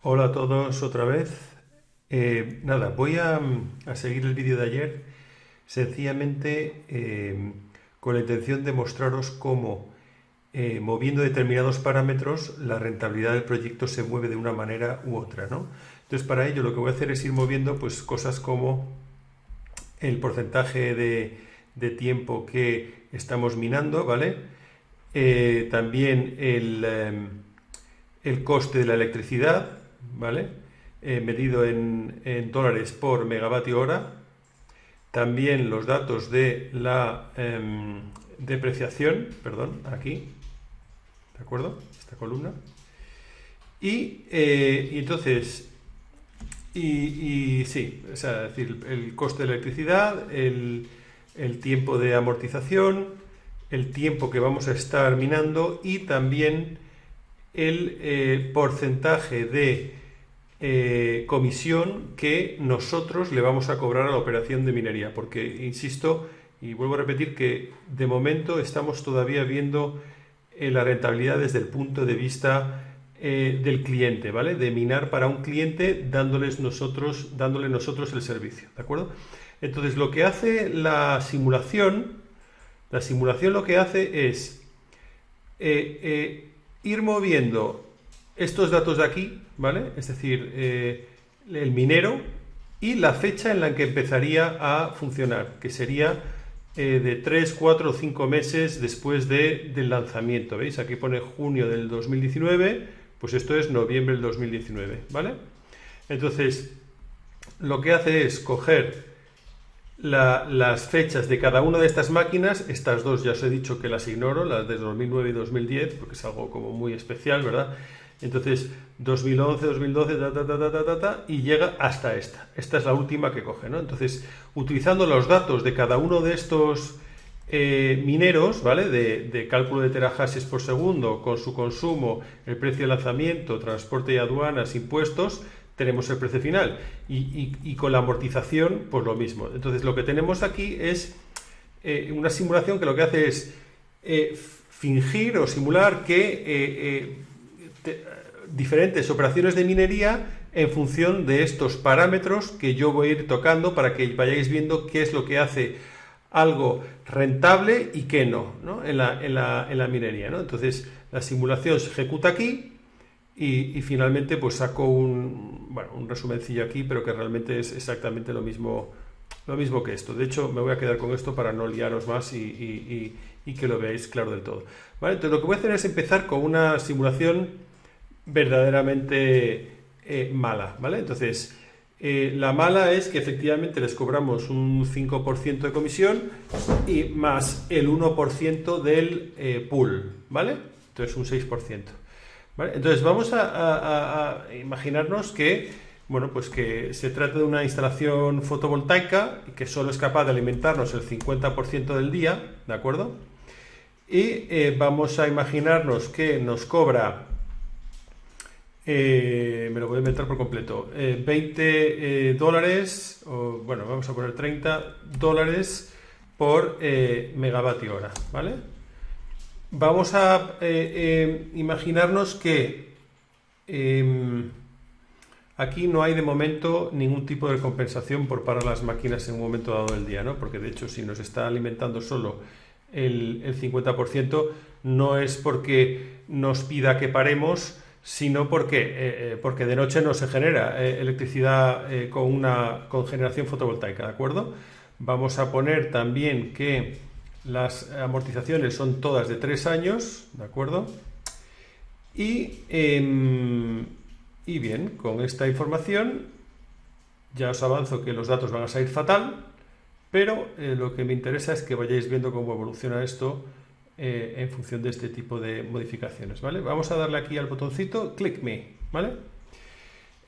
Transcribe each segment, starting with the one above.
Hola a todos otra vez. Nada, voy a seguir el vídeo de ayer sencillamente con la intención de mostraros cómo moviendo determinados parámetros la rentabilidad del proyecto se mueve de una manera u otra, ¿no? Entonces para ello lo que voy a hacer es ir moviendo pues cosas como el porcentaje de tiempo que estamos minando, ¿vale? También el coste de la electricidad, ¿vale? Medido en dólares por megavatio hora. También los datos de la depreciación, perdón, aquí, ¿de acuerdo? Esta columna. Y entonces, sí, o sea, es decir, el coste de la electricidad, el tiempo de amortización, el tiempo que vamos a estar minando y también el porcentaje de comisión que nosotros le vamos a cobrar a la operación de minería, porque insisto y vuelvo a repetir que de momento estamos todavía viendo la rentabilidad desde el punto de vista del cliente, ¿vale? De minar para un cliente dándole nosotros el servicio, ¿de acuerdo? Entonces lo que hace la simulación lo que hace es ir moviendo estos datos de aquí, ¿vale? Es decir, el minero y la fecha en la que empezaría a funcionar, que sería de 3, 4 o 5 meses después del lanzamiento. ¿Veis? Aquí pone junio del 2019, pues esto es noviembre del 2019, ¿vale? Entonces, lo que hace es coger las fechas de cada una de estas máquinas. Estas dos ya os he dicho que las ignoro, las de 2009 y 2010, porque es algo como muy especial, ¿verdad? Entonces, 2011, 2012, y llega hasta esta. Esta es la última que coge, ¿no? Entonces, utilizando los datos de cada uno de estos mineros, ¿vale? De cálculo de terahashes por segundo, con su consumo, el precio de lanzamiento, transporte y aduanas, impuestos, tenemos el precio final. Y con la amortización, pues lo mismo. Entonces, lo que tenemos aquí es una simulación que lo que hace es fingir o simular que diferentes operaciones de minería en función de estos parámetros que yo voy a ir tocando para que vayáis viendo qué es lo que hace algo rentable y qué no, ¿no? En la minería, ¿no? Entonces la simulación se ejecuta aquí y finalmente pues saco un resumencillo aquí, pero que realmente es exactamente lo mismo que esto. De hecho, me voy a quedar con esto para no liaros más y que lo veáis claro del todo, ¿vale? Entonces lo que voy a hacer es empezar con una simulación verdaderamente mala, ¿vale? Entonces, la mala es que efectivamente les cobramos un 5% de comisión y más el 1% del pool, ¿vale? Entonces un 6%, ¿vale? Entonces vamos a imaginarnos que, bueno, pues que se trata de una instalación fotovoltaica que solo es capaz de alimentarnos el 50% del día, ¿de acuerdo? Y vamos a imaginarnos que nos cobra, me lo voy a inventar por completo, 20 dólares, o bueno, vamos a poner 30 dólares por megavatio hora, ¿vale? Vamos a imaginarnos que aquí no hay de momento ningún tipo de compensación por parar las máquinas en un momento dado del día, ¿no? Porque de hecho, si nos está alimentando solo el 50%, no es porque nos pida que paremos, sino porque de noche no se genera electricidad con generación fotovoltaica, ¿de acuerdo? Vamos a poner también que las amortizaciones son todas de 3 años, ¿de acuerdo? Y bien, con esta información ya os avanzo que los datos van a salir fatal, pero lo que me interesa es que vayáis viendo cómo evoluciona esto en función de este tipo de modificaciones, ¿vale? Vamos a darle aquí al botoncito Click Me, ¿vale?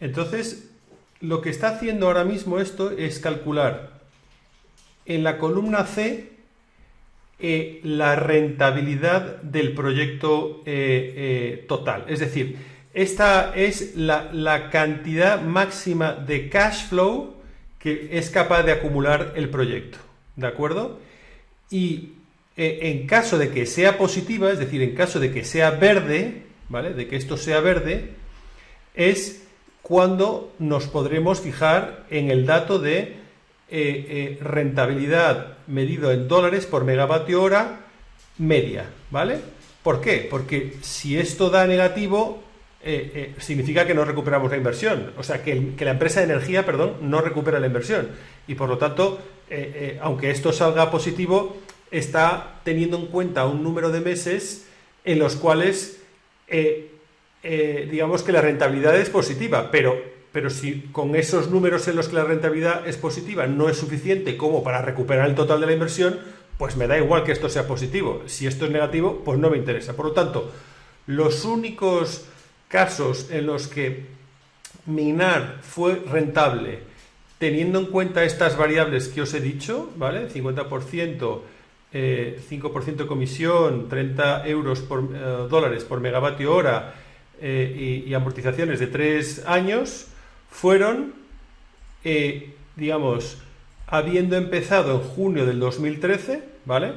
Entonces, lo que está haciendo ahora mismo esto es calcular en la columna C la rentabilidad del proyecto total. Es decir, esta es la cantidad máxima de cash flow que es capaz de acumular el proyecto, ¿de acuerdo? Y en caso de que sea positiva, es decir, en caso de que sea verde, ¿vale? De que esto sea verde, es cuando nos podremos fijar en el dato de rentabilidad medido en dólares por megavatio hora media, ¿vale? ¿Por qué? Porque si esto da negativo, significa que no recuperamos la inversión, o sea, que la empresa de energía, perdón, no recupera la inversión, y por lo tanto, aunque esto salga positivo, está teniendo en cuenta un número de meses en los cuales digamos que la rentabilidad es positiva, pero si con esos números en los que la rentabilidad es positiva no es suficiente como para recuperar el total de la inversión, pues me da igual que esto sea positivo. Si esto es negativo, pues no me interesa. Por lo tanto, los únicos casos en los que minar fue rentable teniendo en cuenta estas variables que os he dicho, ¿vale? 50%, 5% de comisión, 30 euros por dólares por megavatio hora y amortizaciones de 3 años, fueron, digamos, habiendo empezado en junio del 2013, ¿vale?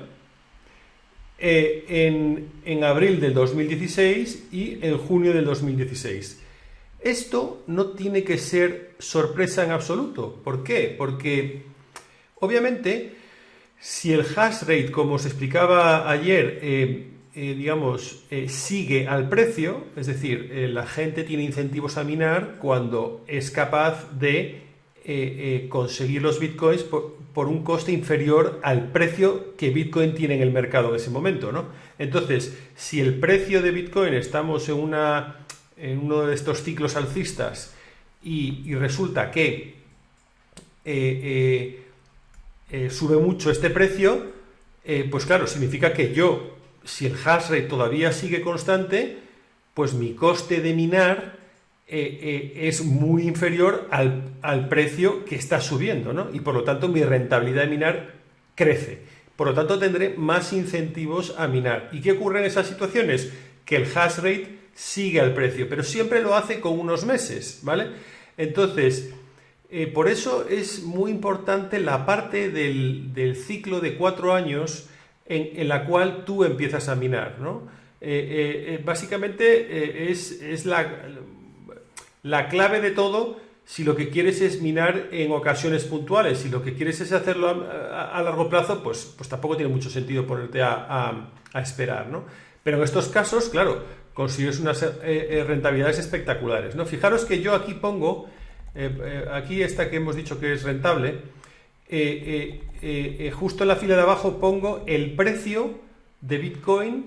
En abril del 2016 y en junio del 2016. Esto no tiene que ser sorpresa en absoluto. ¿Por qué? Porque, obviamente, si el hash rate, como os explicaba ayer, digamos, sigue al precio, es decir, la gente tiene incentivos a minar cuando es capaz de conseguir los bitcoins por un coste inferior al precio que Bitcoin tiene en el mercado en ese momento, ¿no? Entonces, si el precio de Bitcoin estamos en uno de estos ciclos alcistas y resulta que sube mucho este precio, pues claro, significa que si el hash rate todavía sigue constante, pues mi coste de minar es muy inferior al precio que está subiendo, ¿no? Y por lo tanto mi rentabilidad de minar crece. Por lo tanto tendré más incentivos a minar. ¿Y qué ocurre en esas situaciones? Que el hash rate sigue al precio, pero siempre lo hace con unos meses, ¿vale? Entonces, por eso es muy importante la parte del ciclo de 4 años en la cual tú empiezas a minar, ¿no? Básicamente es la clave de todo si lo que quieres es minar en ocasiones puntuales. Si lo que quieres es hacerlo a largo plazo, pues tampoco tiene mucho sentido ponerte a esperar, ¿no? Pero en estos casos, claro, consigues unas rentabilidades espectaculares, ¿no? Fijaros que yo aquí pongo, aquí esta que hemos dicho que es rentable, justo en la fila de abajo pongo el precio de Bitcoin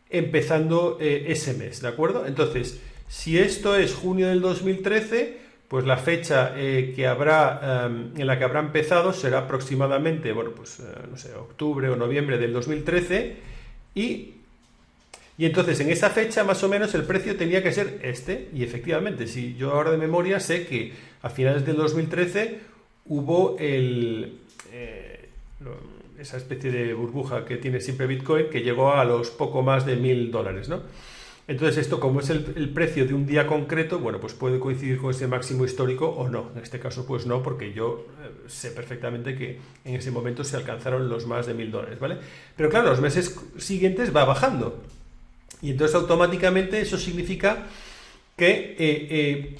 empezando ese mes, ¿de acuerdo? Entonces, si esto es junio del 2013, pues la fecha que habrá en la que habrá empezado será aproximadamente, bueno, pues no sé, octubre o noviembre del 2013 y entonces en esa fecha más o menos el precio tenía que ser este, y efectivamente, si yo ahora de memoria sé que a finales del 2013 hubo esa especie de burbuja que tiene siempre Bitcoin que llegó a los poco más de $1.000, ¿no? Entonces esto, como es el precio de un día concreto, bueno, pues puede coincidir con ese máximo histórico o no. En este caso pues no, porque yo sé perfectamente que en ese momento se alcanzaron los más de $1.000, ¿vale? Pero claro, los meses siguientes va bajando. Y entonces automáticamente eso significa que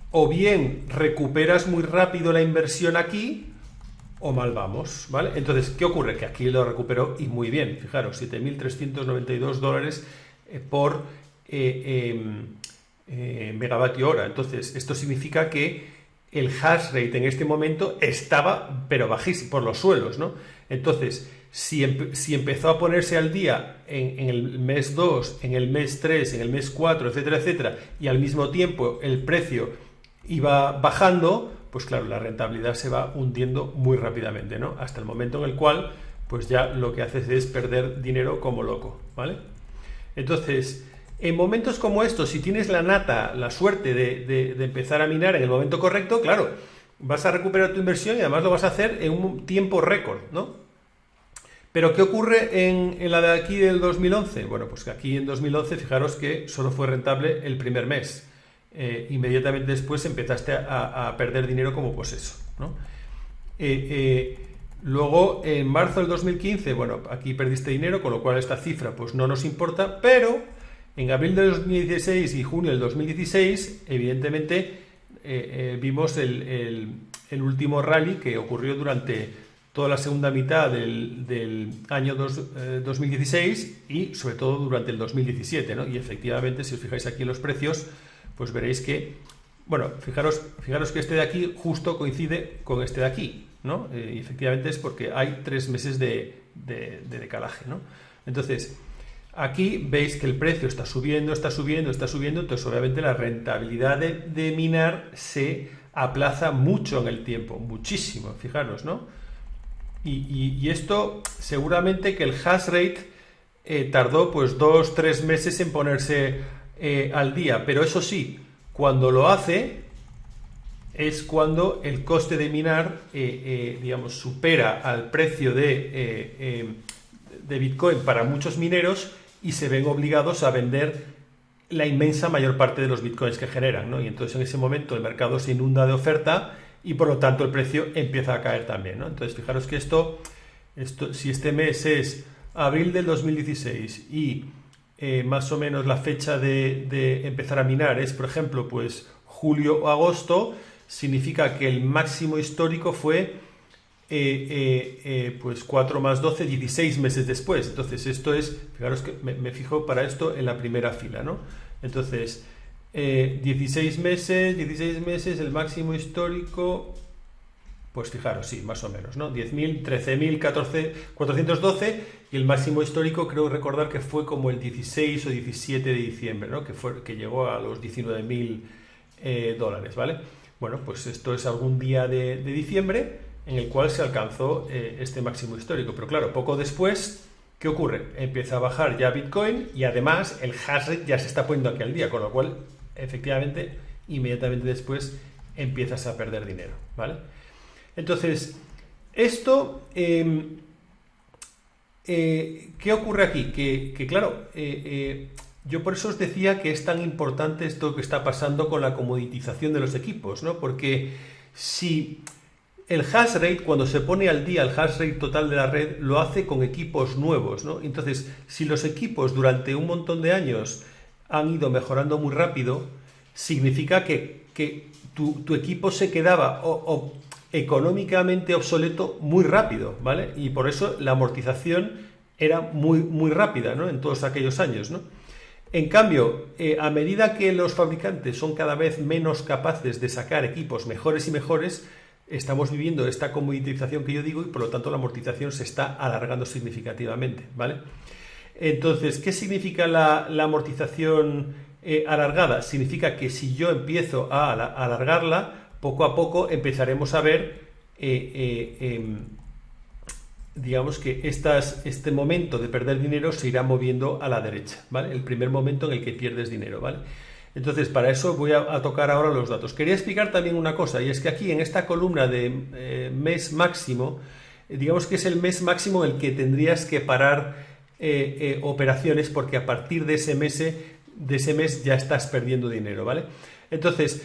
o bien recuperas muy rápido la inversión aquí o mal vamos, ¿vale? Entonces, ¿qué ocurre? Que aquí lo recuperó y muy bien. Fijaros, $7.392 por megavatio hora. Entonces, esto significa que el hash rate en este momento estaba, pero bajísimo, por los suelos, ¿no? Entonces, si empezó a ponerse al día en el mes 2, en el mes 3, en el mes 4, etcétera, etcétera, y al mismo tiempo el precio iba bajando, pues claro, la rentabilidad se va hundiendo muy rápidamente, ¿no? Hasta el momento en el cual, pues ya lo que haces es perder dinero como loco, ¿vale? Entonces, en momentos como estos, si tienes la suerte de empezar a minar en el momento correcto, claro, vas a recuperar tu inversión y además lo vas a hacer en un tiempo récord, ¿no? Pero ¿qué ocurre en la de aquí del 2011? Bueno, pues que aquí en 2011, fijaros que solo fue rentable el primer mes. Inmediatamente después empezaste a perder dinero como pues eso, ¿no? Luego, en marzo del 2015, bueno, aquí perdiste dinero, con lo cual esta cifra pues no nos importa, pero en abril del 2016 y junio del 2016, evidentemente, vimos el último rally que ocurrió durante toda la segunda mitad del año 2016 y sobre todo durante el 2017, ¿no? Y efectivamente, si os fijáis aquí en los precios, pues veréis que, bueno, fijaros que este de aquí justo coincide con este de aquí, ¿no? Y efectivamente es porque hay 3 meses de decalaje, ¿no? Entonces, aquí veis que el precio está subiendo, entonces obviamente la rentabilidad de minar se aplaza mucho en el tiempo, muchísimo, fijaros, ¿no? Y esto seguramente que el hash rate tardó pues 2-3 meses en ponerse al día, pero eso sí, cuando lo hace es cuando el coste de minar digamos, supera al precio de Bitcoin para muchos mineros y se ven obligados a vender la inmensa mayor parte de los bitcoins que generan, ¿no? Y entonces en ese momento el mercado se inunda de oferta y por lo tanto el precio empieza a caer también, ¿no? Entonces fijaros que esto si este mes es abril del 2016 y más o menos la fecha de empezar a minar es, por ejemplo, pues julio o agosto, significa que el máximo histórico fue pues 4 más 12, 16 meses después. Entonces esto es, fijaros que me fijo para esto en la primera fila, ¿no? Entonces 16 meses, el máximo histórico, pues fijaros, sí, más o menos, ¿no? 10.000, 13.000, 412 y el máximo histórico creo recordar que fue como el 16 o 17 de diciembre, ¿no? Que llegó a los 19.000 dólares, ¿vale? Bueno, pues esto es algún día de diciembre en el cual se alcanzó este máximo histórico, pero claro, poco después, ¿qué ocurre? Empieza a bajar ya Bitcoin y además el hash rate ya se está poniendo aquí al día, con lo cual efectivamente inmediatamente después empiezas a perder dinero, ¿vale? Entonces, esto, ¿qué ocurre aquí? Que claro, yo por eso os decía que es tan importante esto que está pasando con la comoditización de los equipos, ¿no? Porque si el hash rate, cuando se pone al día el hash rate total de la red, lo hace con equipos nuevos, ¿no? Entonces, si los equipos durante un montón de años han ido mejorando muy rápido, significa que tu equipo se quedaba económicamente obsoleto muy rápido, ¿vale? Y por eso la amortización era muy rápida, ¿no? En todos aquellos años, ¿no? En cambio, a medida que los fabricantes son cada vez menos capaces de sacar equipos mejores y mejores, estamos viviendo esta comoditización que yo digo y por lo tanto la amortización se está alargando significativamente, ¿vale? Entonces, ¿qué significa la amortización alargada? Significa que si yo empiezo a alargarla, poco a poco empezaremos a ver, digamos que este momento de perder dinero se irá moviendo a la derecha, ¿vale? El primer momento en el que pierdes dinero, ¿vale? Entonces, para eso voy a tocar ahora los datos. Quería explicar también una cosa, y es que aquí en esta columna de mes máximo, digamos que es el mes máximo en el que tendrías que parar operaciones, porque a partir de ese mes ya estás perdiendo dinero, ¿vale? Entonces,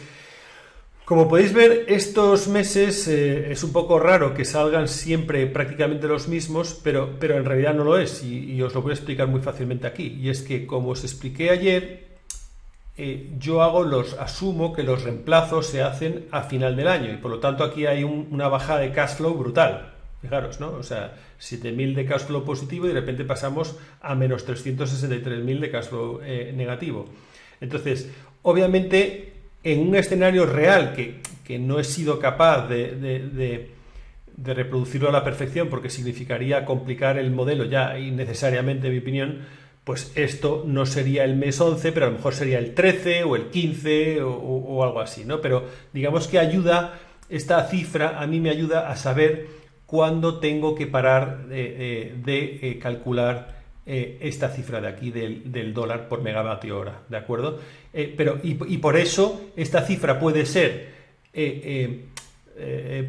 como podéis ver, estos meses es un poco raro que salgan siempre prácticamente los mismos, pero en realidad no lo es, y os lo voy a explicar muy fácilmente aquí. Y es que, como os expliqué ayer, yo asumo que los reemplazos se hacen a final del año, y por lo tanto aquí hay una bajada de cash flow brutal. Fijaros, ¿no? O sea, 7.000 de cash flow positivo y de repente pasamos a menos 363.000 de cash flow negativo. Entonces, obviamente, en un escenario real que no he sido capaz de reproducirlo a la perfección porque significaría complicar el modelo ya innecesariamente, en mi opinión, pues esto no sería el mes 11, pero a lo mejor sería el 13 o el 15 o algo así, ¿no? Pero digamos que esta cifra a mí me ayuda a saber cuándo tengo que parar de calcular esta cifra de aquí del dólar por megavatio hora, ¿de acuerdo? Y por eso esta cifra puede ser,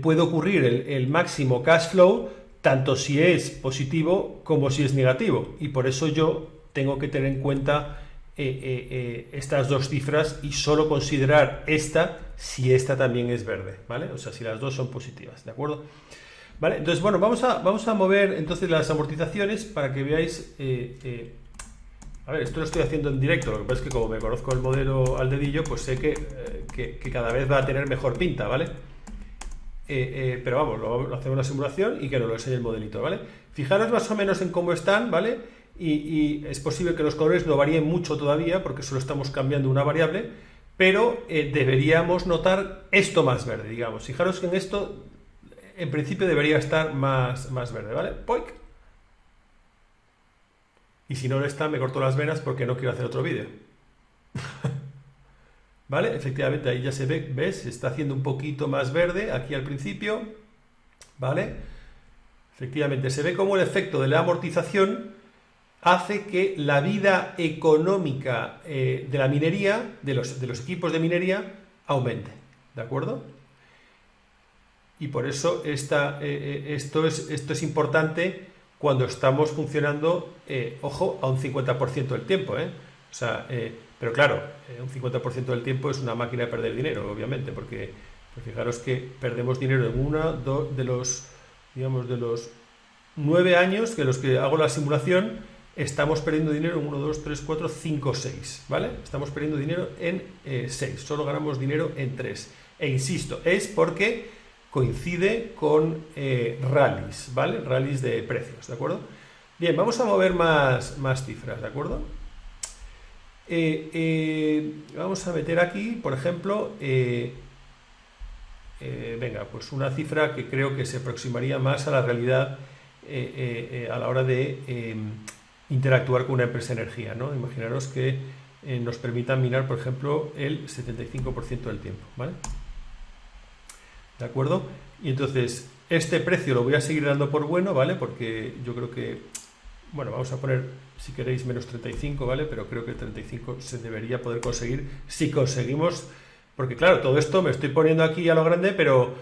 puede ocurrir el máximo cash flow tanto si es positivo como si es negativo, y por eso yo tengo que tener en cuenta estas dos cifras y solo considerar esta si esta también es verde, ¿vale? O sea, si las dos son positivas, ¿de acuerdo? Vale, entonces, bueno, vamos a mover entonces las amortizaciones para que veáis. A ver, esto lo estoy haciendo en directo, lo que pasa es que como me conozco el modelo al dedillo, pues sé que que cada vez va a tener mejor pinta, ¿vale? Pero vamos, lo hacemos en la simulación y que nos lo enseñe el modelito, ¿vale? Fijaros más o menos en cómo están, ¿vale? Y es posible que los colores no varíen mucho todavía porque solo estamos cambiando una variable, pero deberíamos notar esto más verde, digamos. Fijaros que en esto, en principio, debería estar más verde, ¿vale? ¡Poic! Y si no lo está, me corto las venas porque no quiero hacer otro vídeo. ¿Vale? Efectivamente, ahí ya se ve, ¿ves? Se está haciendo un poquito más verde aquí al principio, ¿vale? Efectivamente, se ve como el efecto de la amortización hace que la vida económica de la minería, de los equipos de minería, aumente, ¿de acuerdo? Y por eso esto es importante cuando estamos funcionando, ojo, a un 50% del tiempo, O sea, pero claro, un 50% del tiempo es una máquina de perder dinero, obviamente, porque pues fijaros que perdemos dinero en de los 9 años que los que hago la simulación, estamos perdiendo dinero en 1, 2, 3, 4, 5, 6, ¿vale? Estamos perdiendo dinero en 6, solo ganamos dinero en 3. E insisto, es porque coincide con rallies, ¿vale? Rallies de precios, ¿de acuerdo? Bien, vamos a mover más cifras, ¿de acuerdo? Vamos a meter aquí, por ejemplo, venga, pues una cifra que creo que se aproximaría más a la realidad a la hora de interactuar con una empresa de energía, ¿no? Imaginaros que nos permitan minar, por ejemplo, el 75% del tiempo, ¿vale? ¿De acuerdo? Y entonces, este precio lo voy a seguir dando por bueno, ¿vale? Porque yo creo que, bueno, vamos a poner, si queréis, menos 35, ¿vale? Pero creo que el 35 se debería poder conseguir si conseguimos, porque claro, todo esto me estoy poniendo aquí a lo grande, pero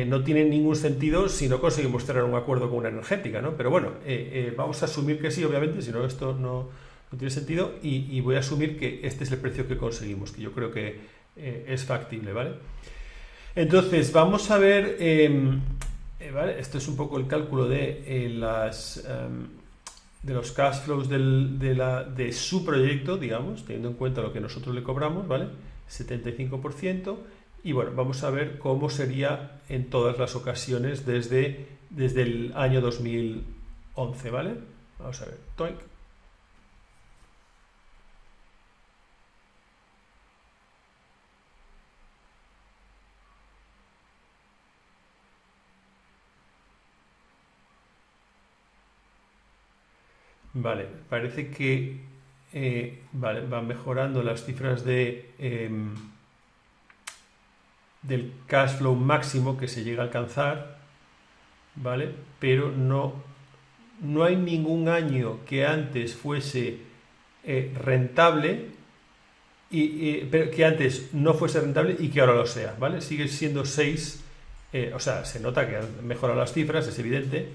no tiene ningún sentido si no conseguimos cerrar un acuerdo con una energética, ¿no? Pero bueno, vamos a asumir que sí, obviamente, si no esto no tiene sentido, y voy a asumir que este es el precio que conseguimos, que yo creo que es factible, ¿vale? Entonces, vamos a ver, ¿vale? Esto es un poco el cálculo de los cash flows de su proyecto, digamos, teniendo en cuenta lo que nosotros le cobramos, ¿vale? 75%. Y bueno, vamos a ver cómo sería en todas las ocasiones desde el año 2011, ¿vale? Vamos a ver. Toink. Vale, parece que vale, van mejorando las cifras del cash flow máximo que se llega a alcanzar, ¿vale? Pero no hay ningún año que antes fuese rentable, pero que antes no fuese rentable y que ahora lo sea, ¿vale? Sigue siendo 6, o sea, se nota que han mejorado las cifras, es evidente,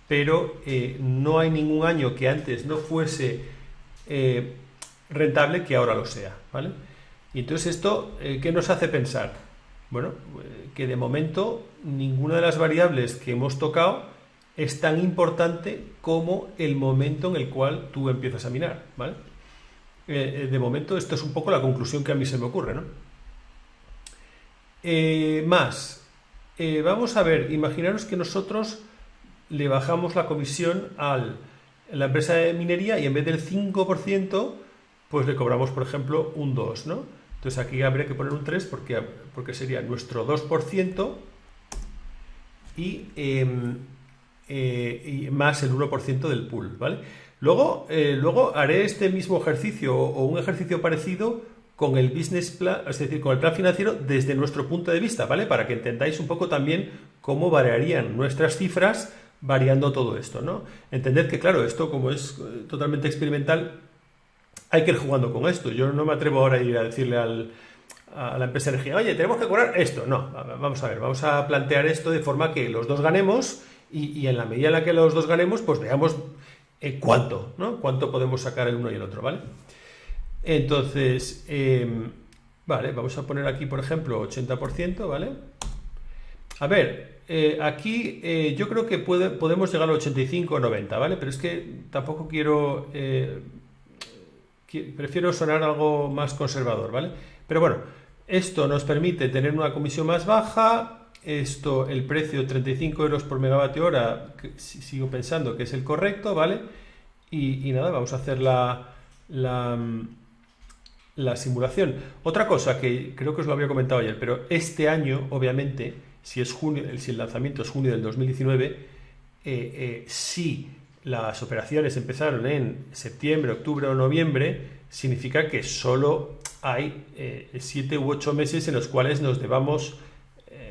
pero no hay ningún año que antes no fuese rentable que ahora lo sea, ¿vale? Y entonces esto, ¿qué nos hace pensar? Bueno, que de momento ninguna de las variables que hemos tocado es tan importante como el momento en el cual tú empiezas a minar, ¿vale? De momento esto es un poco la conclusión que a mí se me ocurre, ¿no? Vamos a ver, imaginaros que nosotros le bajamos la comisión a la empresa de minería y en vez del 5%, pues le cobramos, por ejemplo, un 2%, ¿no? Entonces aquí habría que poner un 3 porque sería nuestro 2% y más el 1% del pool, ¿vale? Luego haré este mismo ejercicio o un ejercicio parecido con el business plan, es decir, con el plan financiero desde nuestro punto de vista, ¿vale? Para que entendáis un poco también cómo variarían nuestras cifras variando todo esto, ¿no? Entended que, claro, esto como es totalmente experimental, hay que ir jugando con esto. Yo no me atrevo ahora a ir a decirle a la empresa de energía, oye, tenemos que cobrar esto. No, vamos a ver, vamos a plantear esto de forma que los dos ganemos y en la medida en la que los dos ganemos, pues veamos cuánto, ¿no? Cuánto podemos sacar el uno y el otro, ¿vale? Entonces, vale, vamos a poner aquí, por ejemplo, 80%, ¿vale? A ver, aquí yo creo que podemos llegar al 85 o 90, ¿vale? Pero es que tampoco prefiero sonar algo más conservador, ¿vale? Pero bueno, Esto nos permite tener una comisión más baja. Esto, el precio 35 euros por megavatio hora, sigo pensando que es el correcto, ¿vale? Y nada, vamos a hacer la simulación. Otra cosa que creo que os lo había comentado ayer, pero este año, obviamente, si el lanzamiento es junio del 2019, si las operaciones empezaron en septiembre, octubre o noviembre, significa que solo hay 7 u 8 meses en los cuales nos debamos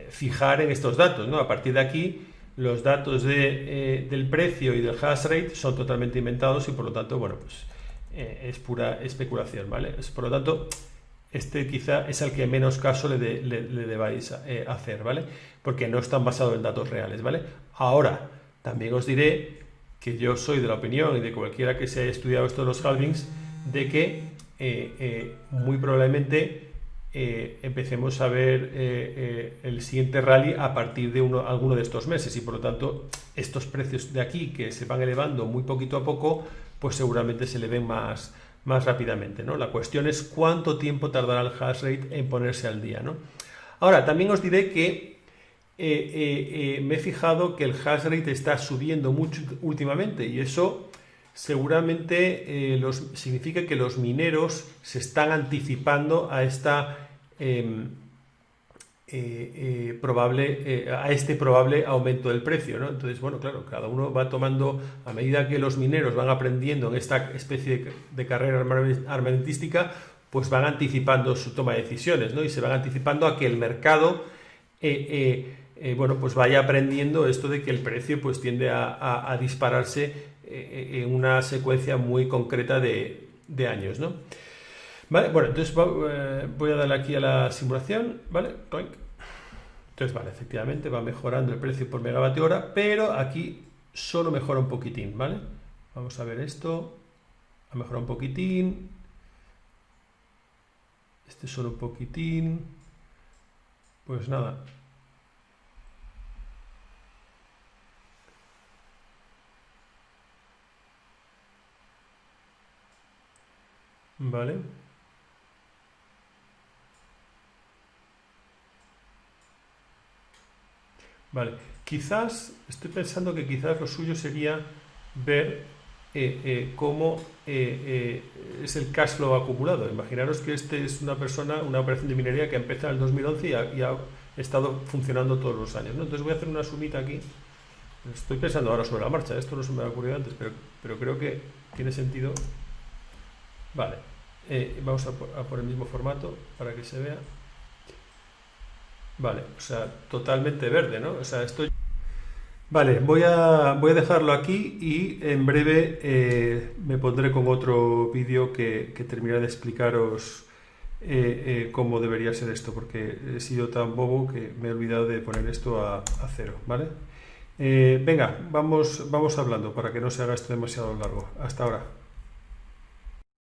fijar en estos datos, ¿no? A partir de aquí, los datos del precio y del hash rate son totalmente inventados y por lo tanto, bueno, pues es pura especulación, ¿vale? Por lo tanto, este quizá es al que menos caso le debáis hacer, ¿vale? Porque no están basados en datos reales, ¿vale? Ahora, también os diré que yo soy de la opinión y de cualquiera que se haya estudiado esto de los halvings, de que muy probablemente empecemos a ver el siguiente rally a partir de alguno de estos meses y por lo tanto estos precios de aquí que se van elevando muy poquito a poco, pues seguramente se eleven más rápidamente, ¿no? La cuestión es cuánto tiempo tardará el hash rate en ponerse al día, ¿no? Ahora, también os diré que me he fijado que el hash rate está subiendo mucho últimamente y eso seguramente significa que los mineros se están anticipando a esta a este probable aumento del precio, ¿no? Entonces, bueno, claro, cada uno va tomando, a medida que los mineros van aprendiendo en esta especie de carrera armamentística, pues van anticipando su toma de decisiones, ¿no? Y se van anticipando a que el mercado bueno, pues vaya aprendiendo esto de que el precio pues tiende a dispararse en una secuencia muy concreta de años, ¿no? Vale, bueno, entonces voy a darle aquí a la simulación, ¿vale? Entonces, vale, efectivamente va mejorando el precio por megavatio hora, pero aquí solo mejora un poquitín, ¿vale? Vamos a ver esto, ha mejorado un poquitín, este solo un poquitín, pues nada. Vale. Vale, quizás, estoy pensando que quizás lo suyo sería ver cómo es el cash flow acumulado. Imaginaros que este es una operación de minería que ha empezado en el 2011 y ha estado funcionando todos los años, ¿no? Entonces voy a hacer una sumita aquí. Estoy pensando ahora sobre la marcha, esto no se me ha ocurrido antes, pero creo que tiene sentido. Vale, vamos a por el mismo formato para que se vea. Vale, o sea, totalmente verde, ¿no? O sea, esto... Vale, voy a dejarlo aquí y en breve me pondré con otro vídeo que terminaré de explicaros cómo debería ser esto, porque he sido tan bobo que me he olvidado de poner esto a 0, ¿vale? Venga, vamos hablando para que no se haga esto demasiado largo. Hasta ahora.